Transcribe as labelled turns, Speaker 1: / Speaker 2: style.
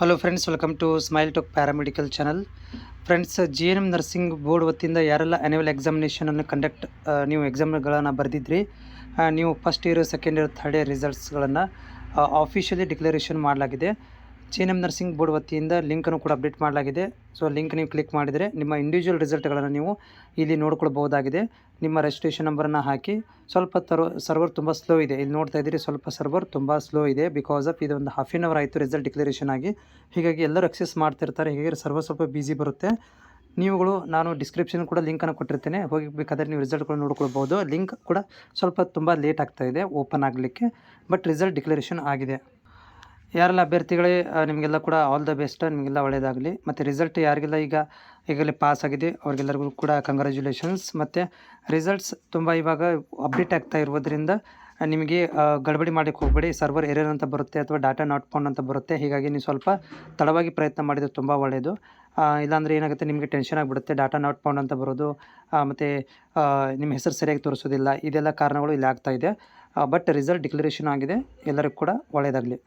Speaker 1: Hello friends, welcome to smile talk paramedical channel. Friends, GNM nursing board ವತಿಯಿಂದ ಯಾರೆಲ್ಲ annual ಎಕ್ಸಾಮಿನೇಷನನ್ನು ನೀವು ಎಕ್ಸಾಮ್ಗಳನ್ನು ಬರೆದಿದ್ರಿ, ನೀವು first year, second year, third year ರಿಸಲ್ಟ್ಸ್ಗಳನ್ನು ಆಫಿಷಿಯಲಿ ಡಿಕ್ಲರೇಷನ್ ಮಾಡಲಾಗಿದೆ. GNM ನರ್ಸಿಂಗ್ ಬೋರ್ಡ್ ವತಿಯಿಂದ ಲಿಂಕನ್ನು ಕೂಡ ಅಪ್ಡೇಟ್ ಮಾಡಲಾಗಿದೆ. ಸೊ ಲಿಂಕ್ ನೀವು ಕ್ಲಿಕ್ ಮಾಡಿದರೆ ನಿಮ್ಮ ಇಂಡಿವಿಜುವಲ್ ರಿಸಲ್ಟ್ಗಳನ್ನು ನೀವು ಇಲ್ಲಿ ನೋಡ್ಕೊಳ್ಬಹುದಾಗಿದೆ. ನಿಮ್ಮ ರಿಜಿಸ್ಟ್ರೇಷನ್ ನಂಬರನ್ನು ಹಾಕಿ. ಸ್ವಲ್ಪ ಸರ್ವರ್ ತುಂಬ ಸ್ಲೋ ಇದೆ, ಇಲ್ಲಿ ನೋಡ್ತಾ ಇದ್ದೀರಿ, ಸ್ವಲ್ಪ ಸರ್ವರ್ ತುಂಬ ಸ್ಲೋ ಇದೆ. ಬಿಕಾಸ್ ಆಫ್ ಇದೊಂದು ಹಾಫ್ ಆನ್ ಅವರ್ ಆಯಿತು ರಿಸಲ್ಟ್ ಡಿಕ್ಲರೇಷನ್ ಆಗಿ. ಹೀಗಾಗಿ ಎಲ್ಲರೂ ಅಕ್ಸೆಸ್ ಮಾಡ್ತಿರ್ತಾರೆ, ಹೀಗಾಗಿ ಸರ್ವರ್ ಸ್ವಲ್ಪ ಬಿಸಿ ಬರುತ್ತೆ. ನಾನು ಡಿಸ್ಕ್ರಿಪ್ಷನ್ ಕೂಡ ಲಿಂಕನ್ನು ಕೊಟ್ಟಿರ್ತೇನೆ, ಹೋಗಿ ಬೇಕಾದರೆ ನೀವು ರಿಸಲ್ಟ್ಗಳು ನೋಡ್ಕೊಳ್ಬೋದು. ಲಿಂಕ್ ಕೂಡ ಸ್ವಲ್ಪ ತುಂಬ ಲೇಟ್ ಆಗ್ತಾ ಇದೆ ಓಪನ್ ಆಗಲಿಕ್ಕೆ, ಬಟ್ ರಿಸಲ್ಟ್ ಡಿಕ್ಲರೇಷನ್ ಆಗಿದೆ. ಯಾರೆಲ್ಲ ಅಭ್ಯರ್ಥಿಗಳೇ, ನಿಮಗೆಲ್ಲ ಕೂಡ ಆಲ್ ದ ಬೆಸ್ಟ್, ನಿಮಗೆಲ್ಲ ಒಳ್ಳೆಯದಾಗಲಿ. ಮತ್ತು ರಿಸಲ್ಟ್ ಯಾರಿಗೆಲ್ಲ ಈಗಲೇ ಪಾಸ್ ಆಗಿದೆ ಅವ್ರಿಗೆಲ್ಲರಿಗೂ ಕೂಡ ಕಂಗ್ರ್ಯಾಚುಲೇಷನ್ಸ್. ಮತ್ತು ರಿಸಲ್ಟ್ಸ್ ತುಂಬ ಇವಾಗ ಅಪ್ಡೇಟ್ ಆಗ್ತಾ ಇರೋದ್ರಿಂದ ನಿಮಗೆ ಗಡಬಡಿ ಮಾಡಲಿಕ್ಕೆ ಹೋಗಬೇಡಿ. ಸರ್ವರ್ ಎರರ್ ಅಂತ ಬರುತ್ತೆ ಅಥವಾ ಡಾಟಾ ನಾಟ್ ಫೌಂಡ್ ಅಂತ ಬರುತ್ತೆ. ಹೀಗಾಗಿ ನೀವು ಸ್ವಲ್ಪ ತಡವಾಗಿ ಪ್ರಯತ್ನ ಮಾಡಿದರೆ ತುಂಬ ಒಳ್ಳೆಯದು. ಇಲ್ಲಾಂದರೆ ಏನಾಗುತ್ತೆ, ನಿಮಗೆ ಟೆನ್ಷನ್ ಆಗಿಬಿಡುತ್ತೆ. ಡಾಟಾ ನಾಟ್ ಫೌಂಡ್ ಅಂತ ಬರೋದು, ಮತ್ತು ನಿಮ್ಮ ಹೆಸರು ಸರಿಯಾಗಿ ತೋರಿಸೋದಿಲ್ಲ, ಇದೆಲ್ಲ ಕಾರಣಗಳು ಇಲ್ಲಿ ಆಗ್ತಾಯಿದೆ. ಬಟ್ ರಿಸಲ್ಟ್ ಡಿಕ್ಲರೇಷನ್ ಆಗಿದೆ. ಎಲ್ಲರಿಗೂ ಕೂಡ ಒಳ್ಳೆಯದಾಗಲಿ.